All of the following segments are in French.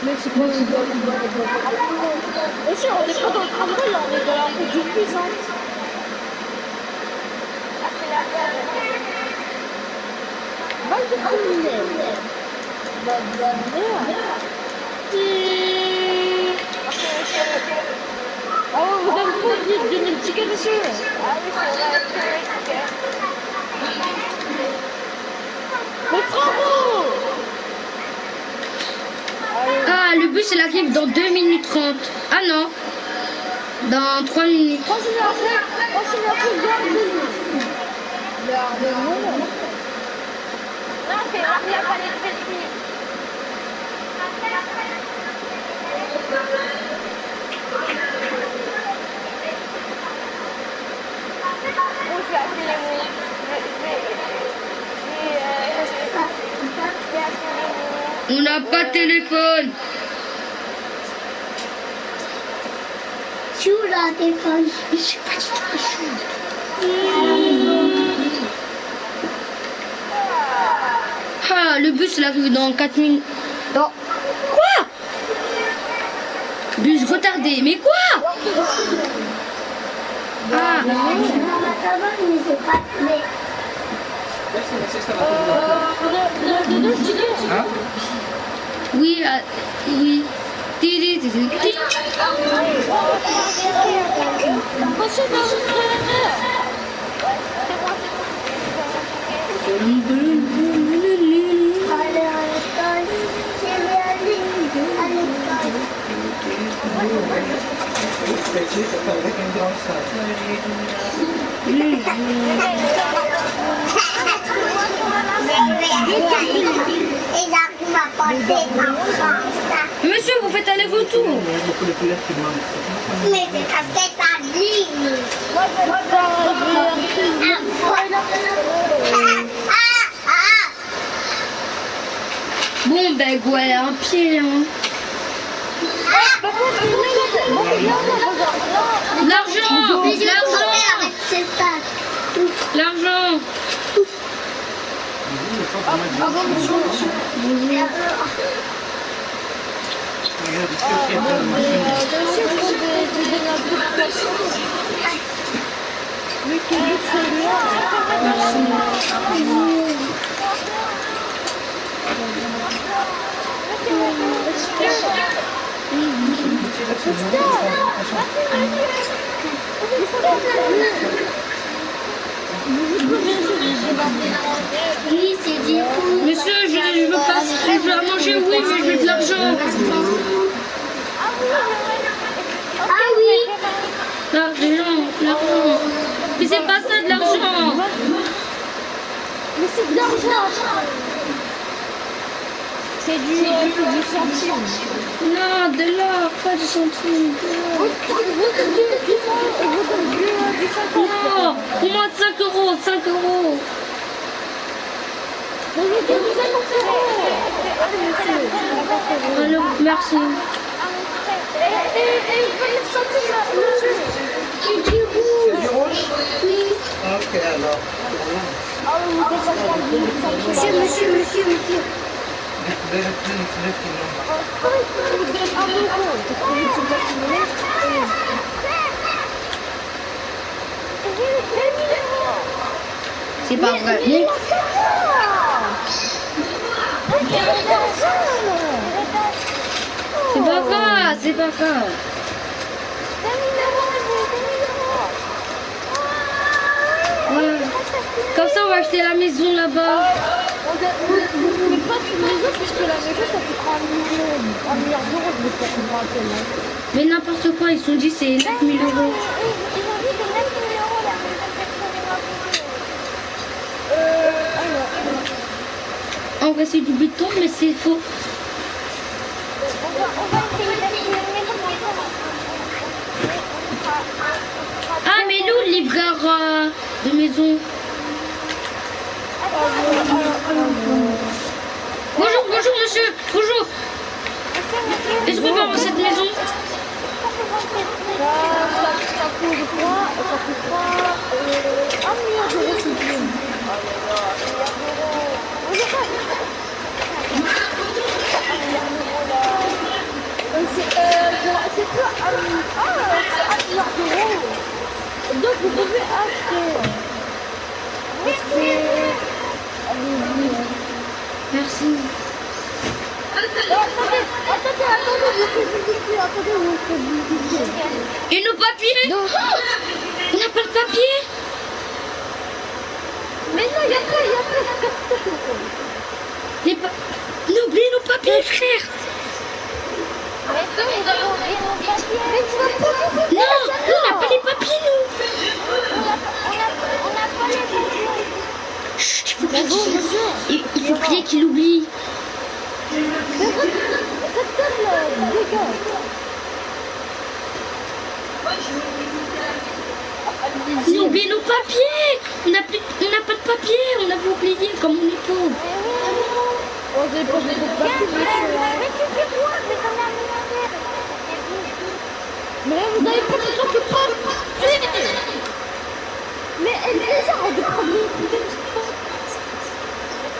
Mais c'est quoi ce bol? Et si on est pas dans le tramway, on est dans la route du bus, hein. Va te criminel. Ah ouais, vous avez trop vite, donnez le ticket, monsieur. Ah oui, c'est vrai, le ticket. Mais bravo! Ah, le bus il arrive dans 2 minutes 30. Ah non, dans 3 minutes. Continuez après, garde de nous. Garde de nous. Non, c'est là, il n'y a pas d'électricité. Bon, je vais appeler On n'a pas de téléphone. Tu l'as téléphone. Je suis pas du tout. Ah, le bus il arrive dans 4 minutes. Non. Quoi? Bus retardé, mais quoi? Ah. Oui, oui. Monsieur, vous faites aller-retour. Mais c'est ta tête à ligne. Bon, ben, ouais, un pied, hein. L'argent. L'argent. Oui, c'est du coup. Monsieur, je veux pas, je veux à manger, oui, mais je veux de l'argent. Ah oui. L'argent. Mais c'est pas ça de l'argent. Mais c'est de l'argent. C'est du centime. Non, de l'or, pas du centime. Non, au moins 5 euros, 5 euros. Alors, merci. C'est du rouge. C'est du rouge? Oui. Ok, alors. Monsieur. C'est pas vrai. C'est pas grave. Ouais. Comme ça, on va acheter la maison là-bas. Vous voulez pas une maison puisque la maison ça coûtera 1 milliard d'euros, je ne sais pas combien tellement. Mais n'importe quoi, ils sont dit c'est 9 000 euros. Ils ont dit que 9 000 euros la maison alors. En vrai, c'est du béton, mais c'est faux. On va essayer d'acheter une maison. Ah, mais nous, le livreur de maison. Bonjour, monsieur. Bonjour. Est-ce qu'on peut avoir cette maison? Ça coûte quoi? Ça coûtera 1 million d'euros si tu veux. Oh là là, 1 milliard d'euros. Un milliard d'euros là. C'est quoi c'est 1 milliard d'euros. Donc vous pouvez acheter. Allez-y. Merci. Attendez, vous faites visiter. Attendez, vous faites visiter. Et nos papiers? Non. On n'a pas de papier? Mais non, il y a pas. N'oublie nos papiers, frère. Mais si, nous avons oublié nos papiers. Mais tu vas pas Non, on n'a pas les papiers, nous. On n'a pas les papiers. Chut, il faut pas Bonjour, qu'il- monsieur. il faut prier qu'il oublie. Il oublie nos papiers. On n'a pas de papier. On avait oublié comme on est pauvre. Oh, j'ai pas de papier, monsieur. Mais tu fais quoi? Mais on a milliardaire. Mais vous avez pas de papier. Mais elle est déjà de problème.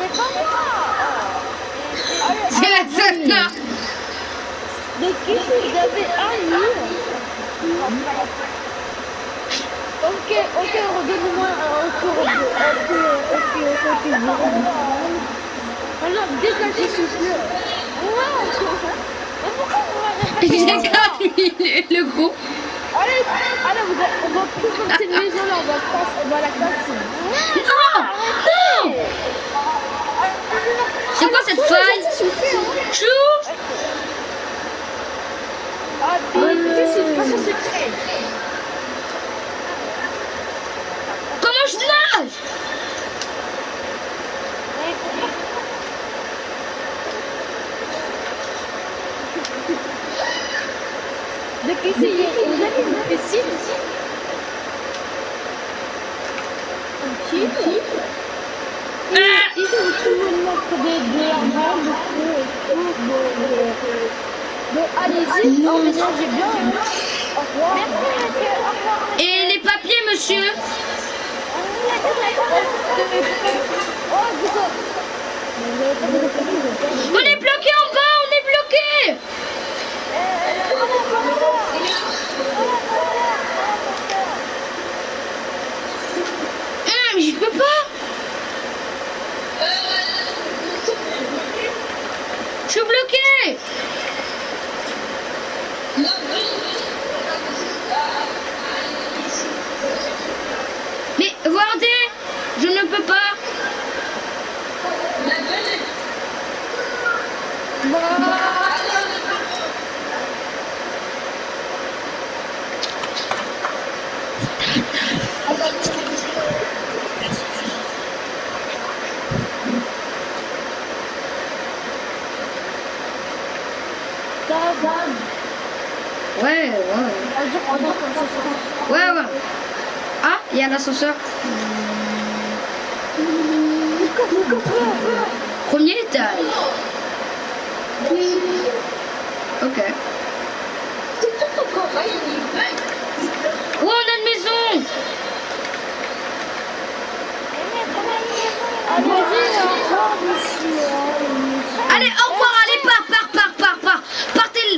C'est pas moi. C'est la seule là. De qui vous avez un livre? Ok, redonnez-moi encore deux. Ok. Alors, dégagez ce jeu. Mais pourquoi vous m'avez pas J'ai gratuit le gros. Allez, on va plus comme cette maison là, on va la casser. Non, non. C'est quoi cette faille? Chou. Ah, écoutez, c'est une façon secrète. Comment je nage? De qui c'est? Vous avez une piscine? Qui? Ils ont tout le mettre de l'argent, de feu et tout. Allez-y, emménagez bien. Au revoir. Merci, monsieur. Au revoir. Et les papiers, monsieur? On est bloqué en bas, on est bloqué. Mais je peux pas. Je suis bloqué. Mais regardez, je ne peux pas. Ouais. Ah, il y a l'ascenseur. Premier étage. Ok. Oh, on a une maison. Allez, au revoir, allez, pars.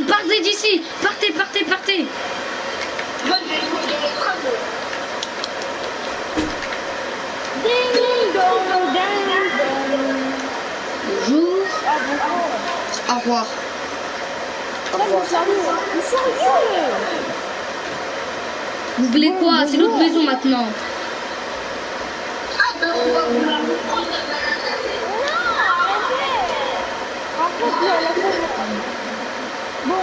Partez d'ici. Partez. Bonjour. Au revoir. Vous voulez quoi? C'est notre maison maintenant. Bon,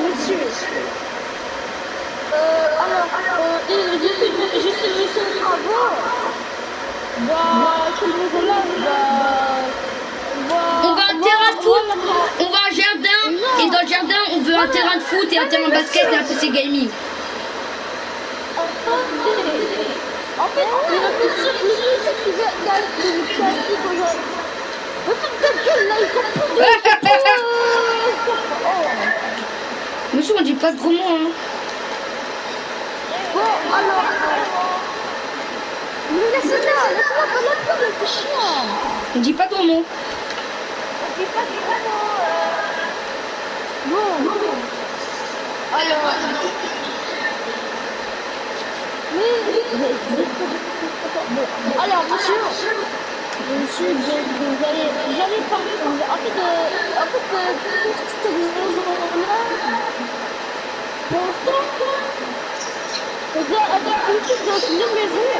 monsieur. Je suis le travaux. On va un terrain de foot, on va un jardin, et dans le jardin, on veut un terrain de foot et un terrain de basket et un PC gaming. En fait, il y a le monsieur qui veut aller le plastique aujourd'hui. Mais toute ta gueule là, ils sont plus de... Monsieur, on dit pas de gros mots, hein. laisse-la pas la pub, c'est chiant. On dit pas ton nom. On dit pas bon. Alors. Bon, alors, monsieur, donc, j'allais parler, en fait, toute cette maison-là, pour l'instant, c'est avec une petite une maison,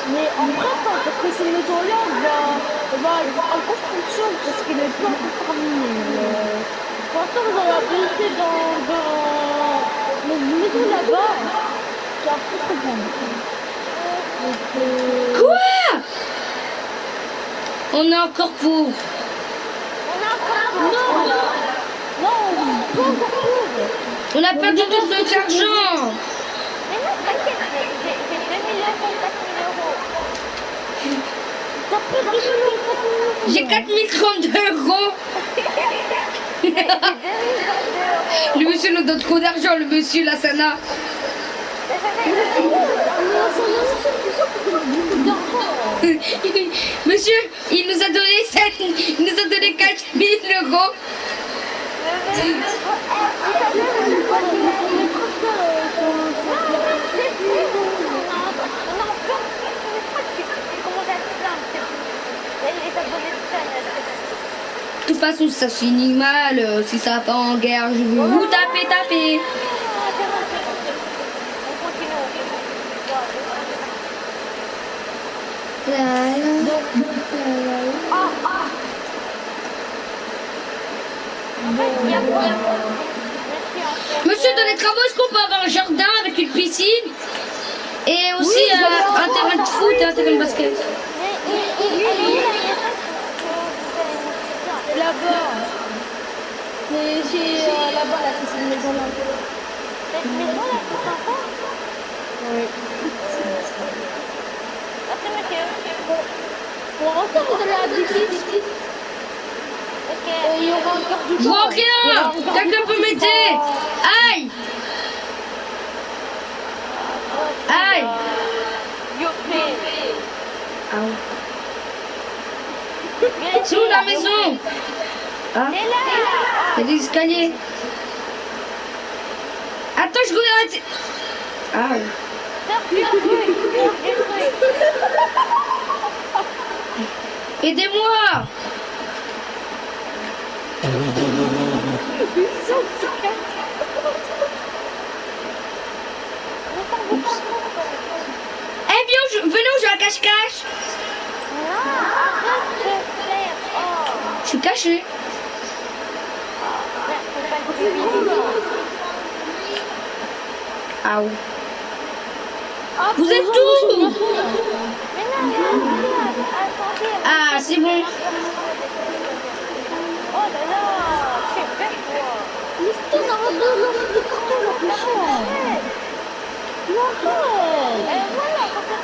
mais en bref, parce que cette maison-là va être en construction, parce qu'elle n'est pas encore terminée. Pour l'instant, vous allez habiter dans une maison là-bas, qui est un peu trop grande. Quoi? On est encore pauvre. Non, pas encore pauvre. On a perdu tout notre argent. Mais non, t'inquiète, j'ai 2 000 euros, 4 000 euros. J'ai 4032 euros. J'ai 2 000 euros. Le monsieur nous donne trop d'argent, le monsieur Lassana. Monsieur, il nous a donné 4000 euros. De toute façon, ça finit mal. Si ça part en guerre, je vais vous taper. Monsieur, dans les travaux, est-ce qu'on peut avoir un jardin avec une piscine et aussi un terrain de foot et un terrain de basket? Là-bas. C'est là-bas, là, c'est une maison là. Cette maison-là, c'est sympa? Oui. Merci, monsieur. Pour l'instant, vous allez habiter ici. Ok. Il y aura encore du temps. Je vois rien. Quelqu'un peut m'aider. Aïe. Aïe. C'est où la maison? Ah, il y a des escaliers. Attends, je regarde. Ah. Aidez-moi. Eh bien, venez, on joue à cache-cache. Non, arrête de faire. Oh. Je suis caché. Ah oui. Vous êtes où? Ah, c'est bon. Oh là là, c'est bête toi. Mais c'est dans le carton là, plus cher. Voilà, comme ça.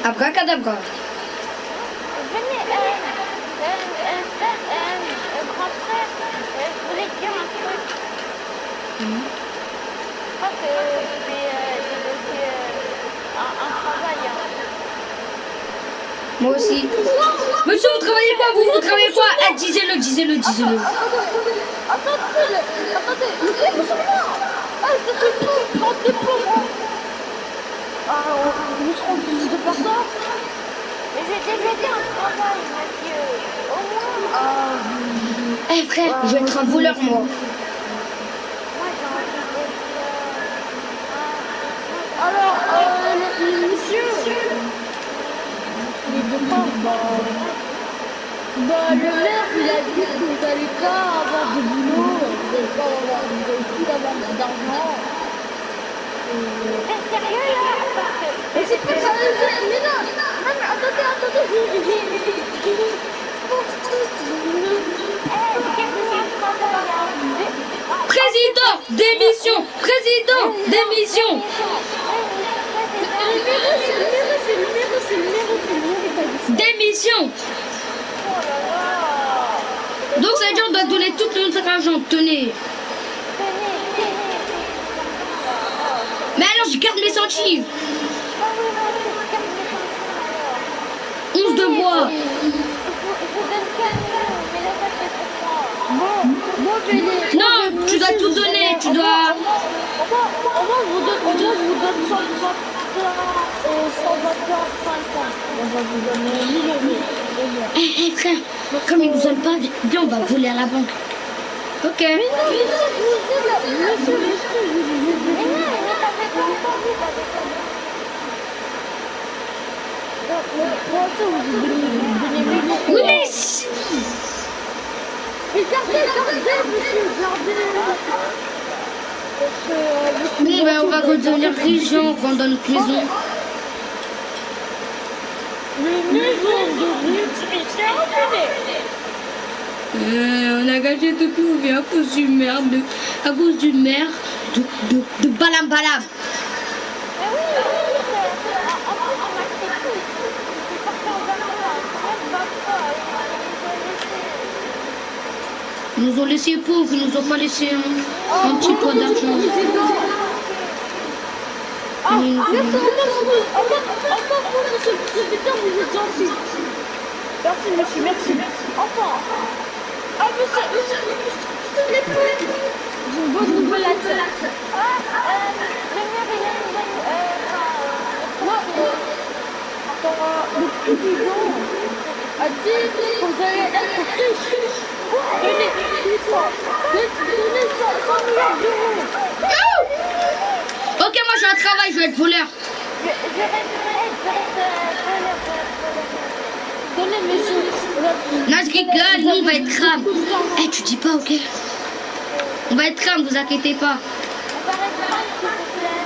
Abracadabra. Venez, grand frère, je voulais te dire un truc. Je crois que je vais débloquer un travail. Moi aussi. Monsieur, vous travaillez quoi? Vous travaillez quoi? Eh, disez-le. Attendez, mais c'est moi. Ah, c'est mon diplôme. Alors, nous serons plus de personnes. Mais j'ai débloqué un travail, monsieur. Au moins. Eh frère, je vais être un voleur, moi. Moi, j'ai envie de... Alors, monsieur, les deux parts, le maire, il a dit que vous n'allez pas avoir de boulot, vous n'allez pas avoir d'argent. T'es sérieux là? Mais c'est pas sérieux, mais non, mais attendez, Président, démission. Démission. Donc ça veut dire qu'on doit donner tout notre argent, tenez. Mais non, je garde mes centimes. Ah oui, non, c'est comme les 11 de bois. Je vous donne 4 millions, mais là, ça fait pour moi. Bon, moi, je vais les... Non, tu dois tout donner, tu dois... Au moins, je vous donne 121 et 121, 50. On va vous donner 1000 euros. Eh, frère, comme ils nous donnent pas, viens, on va voler à la banque. Ok. Mais non, monsieur, mais non, mais ça fait pas entendu, ça fait pas entendu. Moi, ça, vous donnez 1000 euros. Oui, Mais gardez, monsieur, gardez. bon, ben, on va redevenir riches, on vend notre maison. Les maisons de luxe, mais c'est terminé. On a gâché toute nos vies à cause du maire, à cause d'une mère de Balam Balam. Mais oui, en plus, on a fait tout. C'est parti en vacances, même pas. Ils nous ont laissé pauvres, ils nous ont pas laissé un petit pot d'argent. Ah, merci, monsieur le président, vous êtes gentil. Merci, monsieur, merci. Enfin. Ah, monsieur, s'il vous plaît. J'ai une bonne nouvelle à dire. Le maire, il a une bonne... le président a dit que vous allez être riche. Donnez 100 millions d'euros. Ok, moi j'ai un travail, je vais être voleur. Je donnez, monsieur. Non, je rigole, nous on va être crame. Eh, tu dis pas, ok? On va être crame, vous inquiétez pas. On va être crame, s'il vous plaît.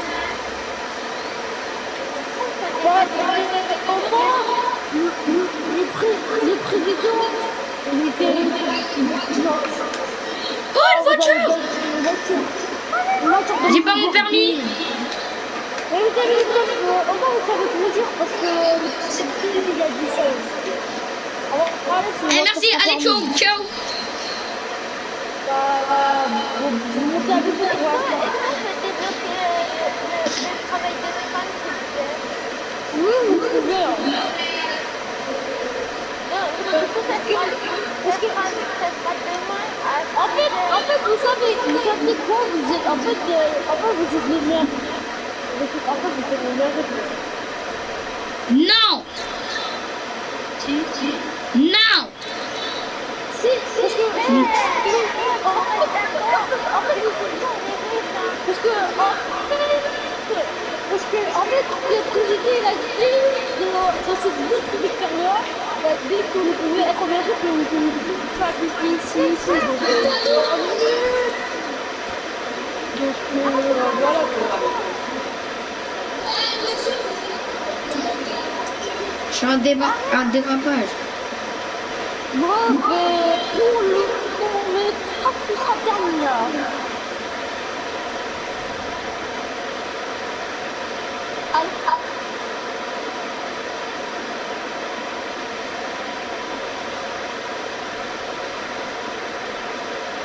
Au moins, le président, il était... Oh, une voiture! J'ai pas mon permis. Mais vous avez au moins vous savez conduire parce que c'est plus il y a du choses. Eh, merci, allez, ciao, ciao. Vous montez avec moi. Est-ce qu'on peut débloquer le travail de crâne, s'il vous plaît? Oui, vous pouvez. Non, parce que ça sera demain à... En fait, vous savez quoi? Vous êtes, vous êtes les maires. En fait, vous êtes les maires. Non! Non! Si, parce que... En fait, en fait, le président, il a dit dans cette boucle extérieure, il a dit que vous pouvez être engagé, que vous pouvez faire ici. Donc, voilà quoi. Je suis en dérapage. Bref, pour le trafic sera terminé.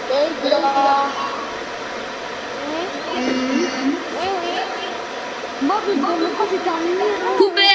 Oui. Moi, le trafic est terminé. Coupé!